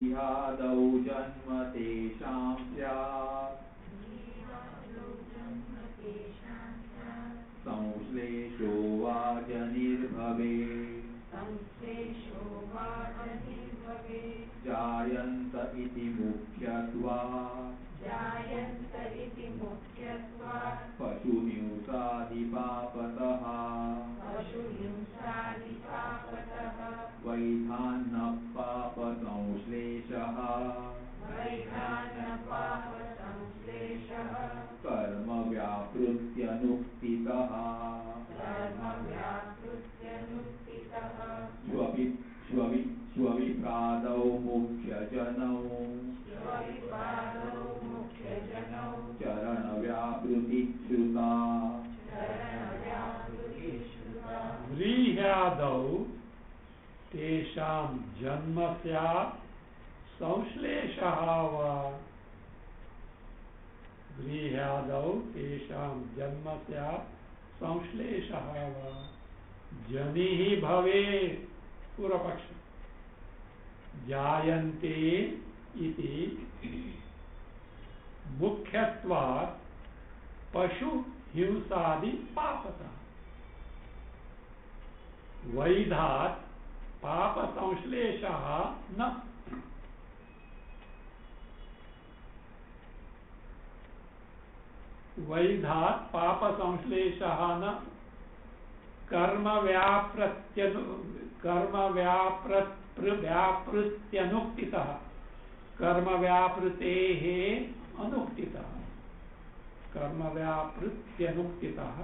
इहादौ जन्म तेषां स्यात् संश्लेषो वा जनिर्भवेत् जायन्त इति मुख्यत्वात् पशुहिंसादिपापतः वैधान्नः पापसंश्लेषः कर्म व्यापृत्यनुक्तितः स्वविप्रादौ मुख्यजनौ चरणव्यापृतिश्रुता व्रीह्यादौ तेषां जन्म स्यात् संश्लेषः वा व्रीह्यादौ तेषां जन्म स्यात् संश्लेषः वा जनिः भवेत् पूर्वपक्ष जायन्ते इति मुख्यत्वात् पशु हिंसादि पापतः वैधात् पाप संश्लेषः न वैधात् पाप संश्लेषः न व्यापृत्यनुक्तितः कर्म व्यापृतेः अनुक्तितः कर्म व्यापृत्यनुक्तितः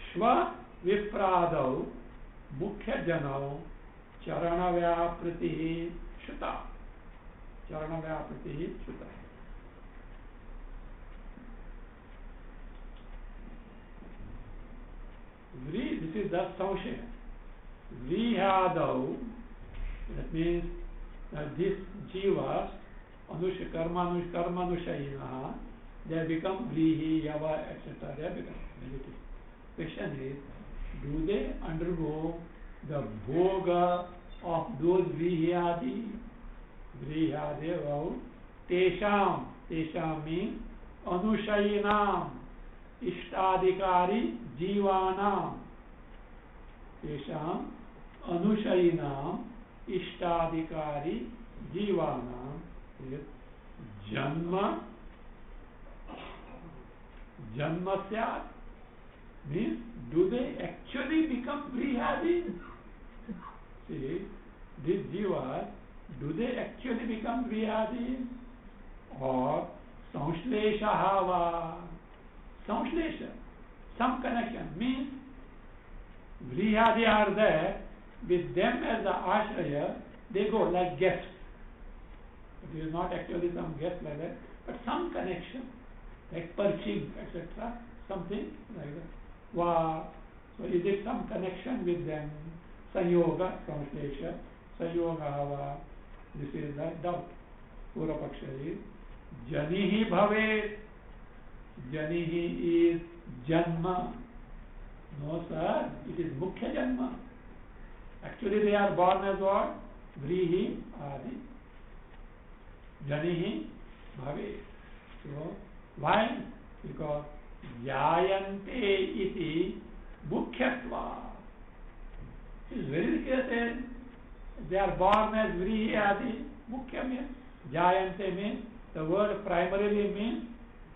स्व विप्रादौ मुख्यजनौ चरण व्यापृतिः श्रुता चरण व्यापृतिः श्रुता This is the संशय व्रीह्यादौ that means that these jivas कर्मानुषयिनः they become vrihi yava etc. They become relative. Question is, do they undergo the bhoga of those vrihyadi tesham means anushayinam ishtadikari जीवानां तेषां अनुशयिनां इष्टाधिकारी जीवानां जन्म स्यात् means do they actually become vrihyadi? See, these jivas, do they actually become vrihyadi? Or samshleshaha va samshlesha, some connection means vrihyadi are there with them as the ashraya, they go like guests. It is not actually some guest like that, but some connection like perching etc. something like that. Wow. So is it some connection with them? Sanyoga, translation. Sanyoga hava. This is the doubt. Purapaksha is Janihi bhavet. Janihi is Janma. No sir, it is Mukhya Janma. Actually they are born as what? Vrihi Adi. Janihi bhavet. So why? Because Jayante iti Mukhyatva. It is very clear that they are born as Vrihi Adi. Mukhya means Jayante means the word primarily means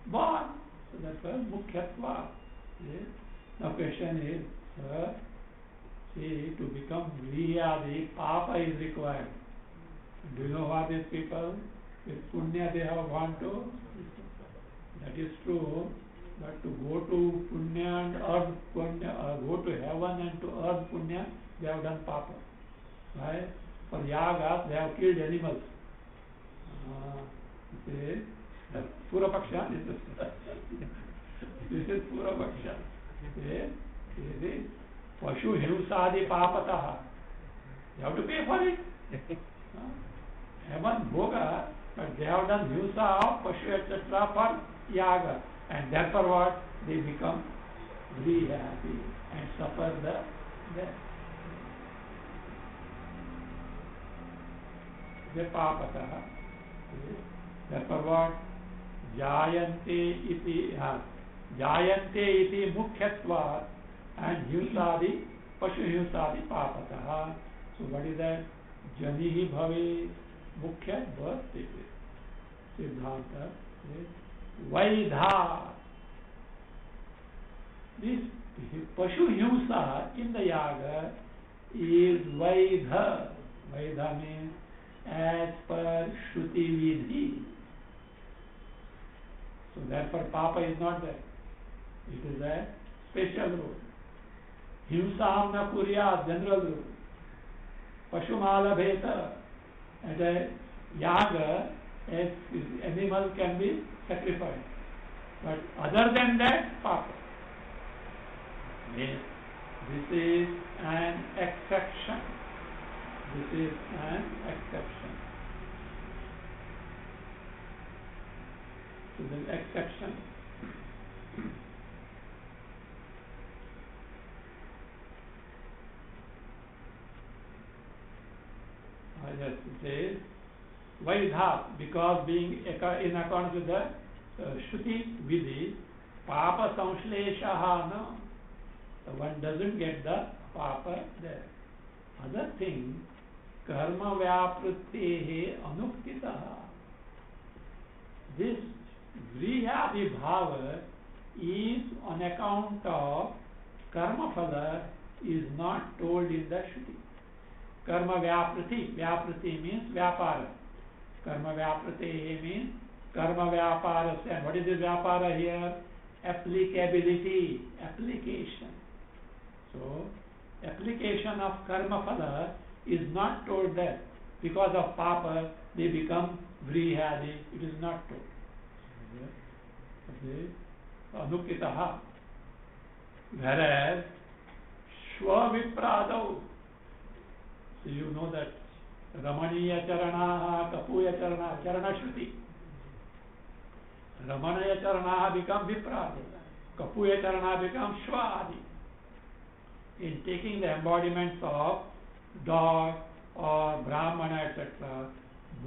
born. So that's why Mukhyatva. Yes. Now question is, sir, see, to become Vrihi Adi, Papa is required. Do you know what these people? With Punya they have gone to? That is true. But to go to Punya and earn Punya, go to heaven and to earn Punya, they have done Papa. Right? For Yagas, they have killed animals. This is Purapaksha. This is Purapaksha. This is Pashu Himsadi Papataha. You have to pay for it. Heaven Bhoga, but they have done Himsa of Pashu etc. for Yaga. And therefore what? They become very happy and suffer the death. the papatah. Therefore what? Jayante iti, Jayante iti mukhyatvat and hiusadi, pashu hiusadi papatah. So what is that? Janihi bhave mukhya bhasti. Siddhanta. Vaidha. This pashu hiusa in the yaga is vaidha. Vaidha means as per Shruti Vidhi. So therefore Papa is not there. It is a special rule. Himsam na kurya, general rule. Pashumala bheta. At a yaga, animal can be sacrificed. But other than that, Papa. This is an exception. This is an exception. So the exception. Yes, it says Vaidha, because being in accordance with the Shruti Vidhi, Papa Samshleshaha, no. So one doesn't get the Papa there. Other thing, Karma Vyaprittehe Anuktitaha. This Vrihadi Bhava is on account of Karma Phala is not told in the Shruti. Karma Vyapriti. Vyapriti means Vyapara. Karma Vyapritehe means Karma Vyapara. And what is this Vyapara here? Applicability, application. So, application of Karma Phala is not told there. Because of Papa, they become Vrihadi. It is not told. Okay. Anukitaha. Whereas, Shvavipradav. So you know that Ramaniya Charanaha, Kapuya Charanaha, Charana Shruti. Ramaniya Charanaha become Vipradi. Kapuya Charanaha become Shvadi. In taking the embodiments of dog or Brahmana, etc.,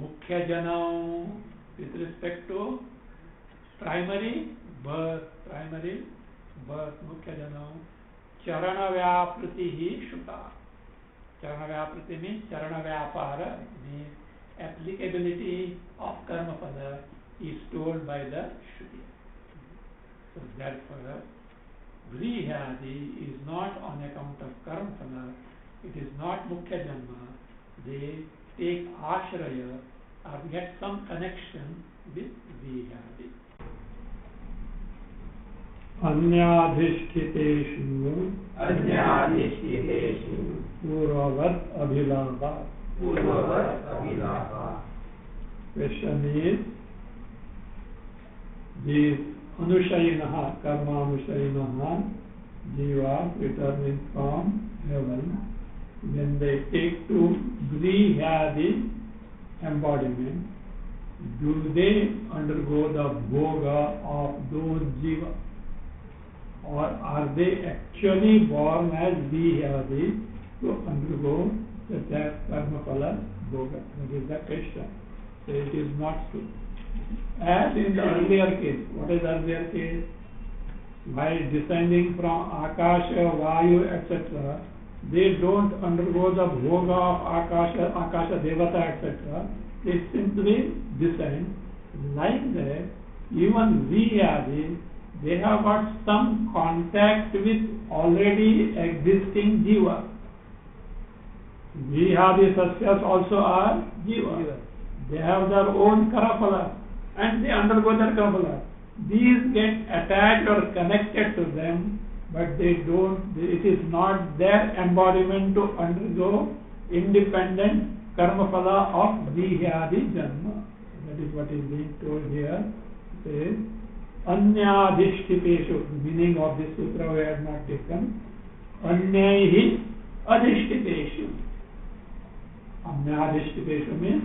Mukhya Janam with respect to primary birth, Mukhya Janam, Charana Vyapritihi Shuta. Charana Vyapriti means Charana Vyapara, means applicability of Karma Phala is told by the Shruti. So therefore, Vrihadi is not on account of Karma Phala, it is not Mukhya Janma. They take Ashraya or get some connection with Vrihadi. अन्याधिष्ठितेषु पूर्ववत् अभिलाभात्. Question is, these Anushayinaha, Karma Anushayinaha, Jivas returning from heaven, when they take to Vrihadi embodiment, do they undergo the bhoga of those jivas? Or are they actually born as Vrihadi to undergo such as Karma Phala bhoga? That is the question. So it is not true. As in the earlier case, what is the earlier case? By descending from Akasha, Vayu, etc., they don't undergo the bhoga of Akasha Devata, etc. They simply descend. Like that, even Vrihadi, they have got some contact with already existing jiva. Vrihadi Sasyas also are jiva. They have their own Karaphala and they undergo their Karaphala. These get attached or connected to them, but they don't, it is not their embodiment to undergo independent Karmaphala of Vrihadi Janma. That is what is being told here. It says, Anyadhishtiteshu, the meaning of this sutra we have not taken. Anyaihi adhishtiteshu. Anyadhishtiteshu means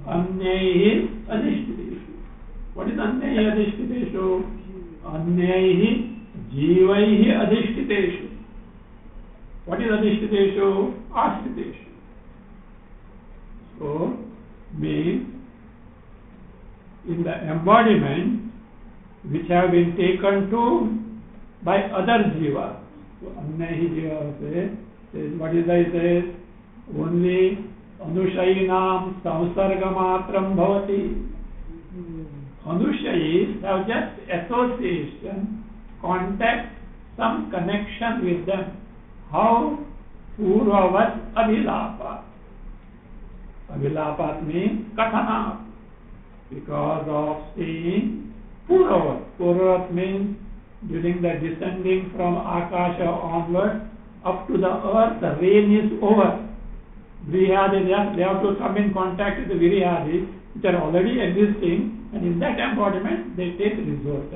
Anyaihi adhishtiteshu. What is Anyaihi adhishtiteshu? Anyaihi jivaihi adhishtiteshu. What is adhishtiteshu? Ashtiteshu. So, embodiment which have been taken to by other jiva. So, अन्य ही जीवा से, what is I say? Only अनुशयिनाम संसर्ग मात्रम भवति. Anushayis have just association, contact, some connection with them. How? Purvavat abhilapat. Abhilapat means katana. Because of seeing Purvavat. Purvavat means during the descending from Akasha onward up to the earth, the rain is over. Vrihadis, they have to come in contact with the Virihadis, which are already existing, and in that embodiment they take resort.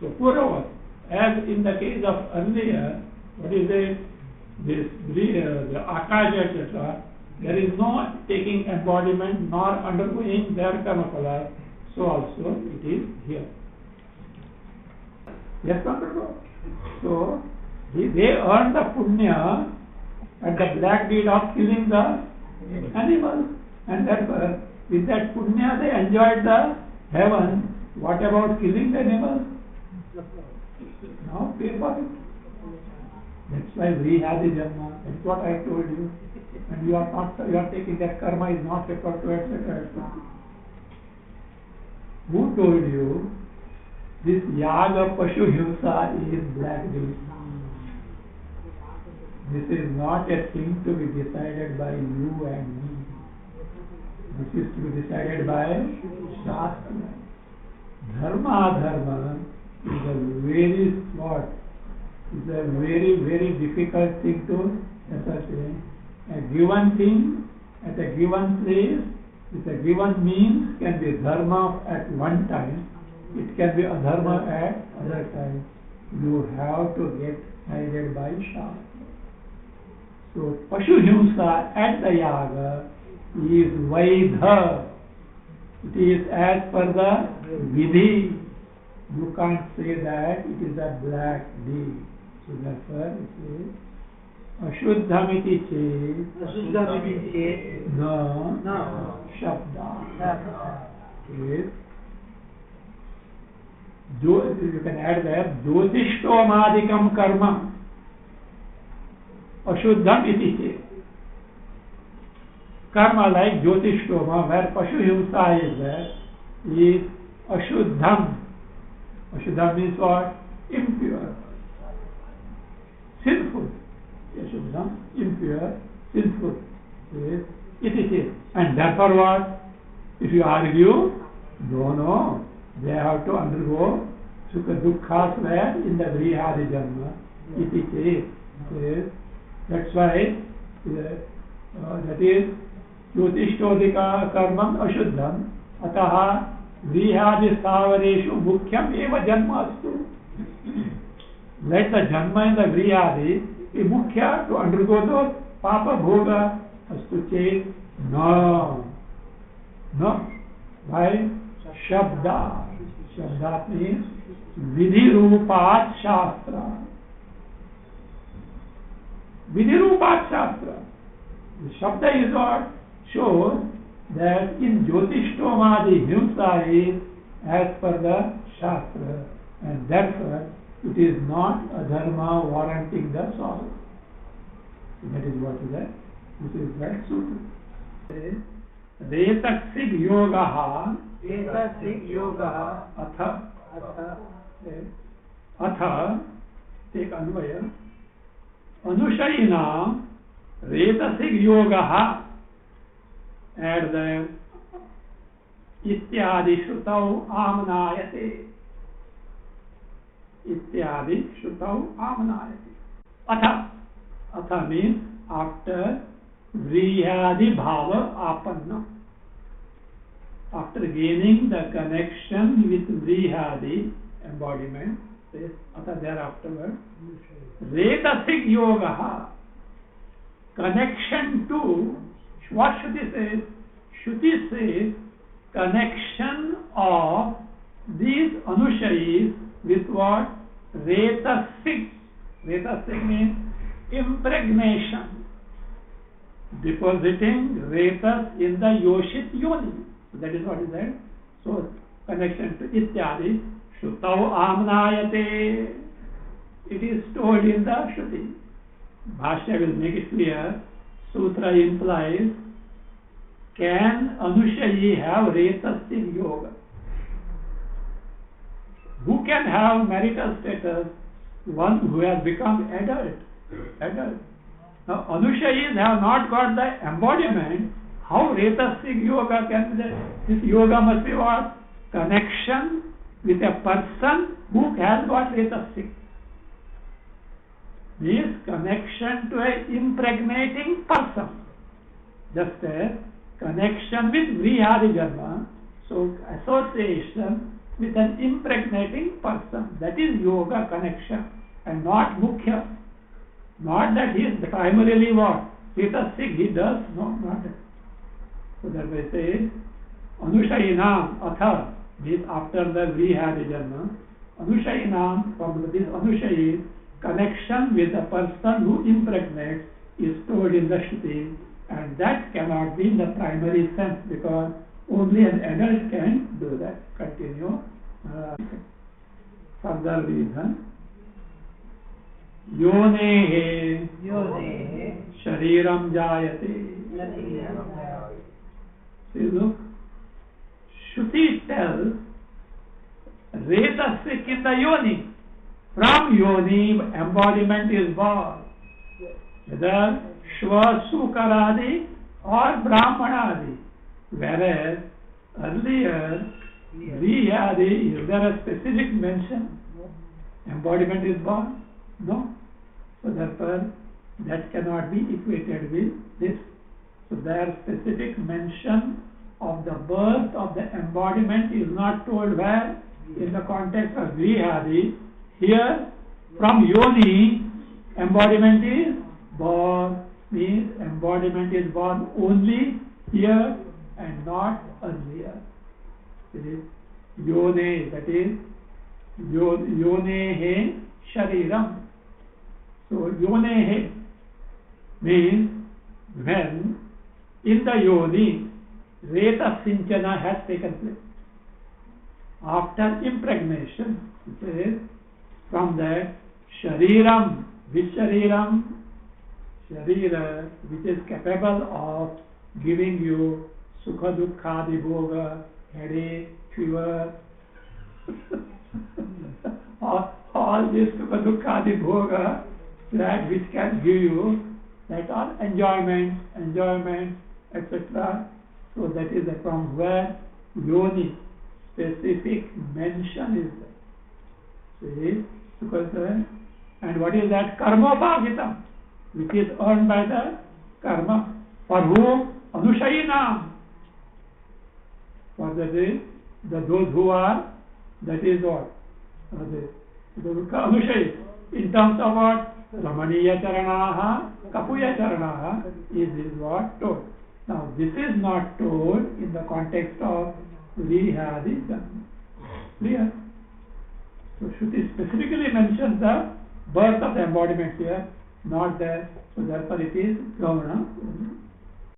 So Purvavat, as in the case of earlier, what is it? The Akasha, etc., there is no taking embodiment nor undergoing their karma phala. So also it is here. Yes, Dr. So they earn the punya at the black deed of killing the animal, and therefore with that punya they enjoyed the heaven. What about killing the animal? No, pay for it. That's why we had the Janma. That's what I told you. And you are taking that karma is not referred to, etc. Who told you this yaga pashu himsa is black deed? This is not a thing to be decided by you and me. This is to be decided by Shastra. Dharma is a very what? Is a very, very difficult thing to ascertain. A given thing at a given place with a given means can be dharma at one time. It can be adharma at other time. You have to get guided by Shastra. So Pashu Himsa at the yaga is Vaidha. It is as per the Vidhi. You can't say that it is a black deed. So therefore it is Ashuddhamiti Chet Na Shabda. Is you can add there Jyotishtomadikam karma Ashuddham iti chet. Karma like Jyotishtoma, where Pashu Himsa is there, is Ashuddham. Ashuddham means what? Impure. Sinful. Ashuddham, impure, sinful. It is. And therefore what? If you argue, no, they have to undergo Sukha Dukkhas where in the Vrihadi Janma. It is. That's why that is Jyotishtodika karmam ashuddham ataha vrihadi stavareshu mukhyam eva janma astu. Let the janma in the vrihadi be mukhya to undergo those papa bhoga astu chet. No. Why? Shabda. Shabda means vidhi rupat shastra. Vidhirupat Shastra. The Shabda is what shows that in Jyotishtomadi Himsa is as per the Shastra, and therefore it is not a dharma warranting the sorrow. That is what is that. This is that sutra. Retaksig yogaha. Retaksig yogaha. Atha. Take anvaya. Anushayinam retasig yogaha. Add the ityadi shrutau amnayate. Ityadi shrutau amnayate. Atha means after vrihadi bhava apanna. After gaining the connection with vrihadi embodiment, says atha thereafterward. Retasig yogaha. Connection to what Shruti says? Shruti says connection of these anushayis with what? Retasig. Retasig means impregnation. Depositing retas in the yoshit yoni. So that is what is that. So connection to ityadi. Shrutau amnayate. It is told in the Shruti. Bhashya will make it clear. Sutra implies, can Anushayi have retastic yoga? Who can have marital status? One who has become adult. Now Anushayis have not got the embodiment. How retastic yoga can be there? This yoga must be what? Connection with a person who has got retastic. Means connection to an impregnating person. Just as connection with Vrihadi Janma. So association with an impregnating person. That is yoga connection and not mukhya. Not that he is primarily what? Retastic, he does. No, not that. So that way say Anushayinam Atha, this after the Vrihadi Janma. Anushayinam, from this Anushayi, connection with the person who impregnates is told in the Shruti, and that cannot be in the primary sense because only an adult can do that. Continue. Further reason. Yonehe shariram jayate. See, look. Shruti tells retasik in the yoni. From yoni, embodiment is born. Whether Shva Sukaradi or Brahmanadi. Whereas earlier, Vrihadi, is there a specific mention? Embodiment is born? No. So therefore, that cannot be equated with this. So their specific mention of the birth of the embodiment is not told where? In the context of Vrihadi. Here, from yoni, embodiment is born. Means embodiment is born only here and not earlier. It is yone, that is yonehe shariram. So yonehe means when in the yoni reta sinchana has taken place. After impregnation, it says from that shariram, which shariram? Sharira, which is capable of giving you sukha dukkhadi bhoga, headache, fever, all this sukha dukkhadi bhoga, that which can give you that are enjoyment, etc. So that is from where yoni, specific mention is there. See, because and what is that? Karmopagita, which is earned by the karma. For whom? Anushayinam. For that is those who are, that is what? Anushayi. In terms of what? Ramaniya Charanaha, Kapuya Charanaha is what told. Now this is not told in the context of Vrihadi Janma. Clear? So Shruti specifically mentions the birth of the embodiment here, not there. So therefore it is Gauna.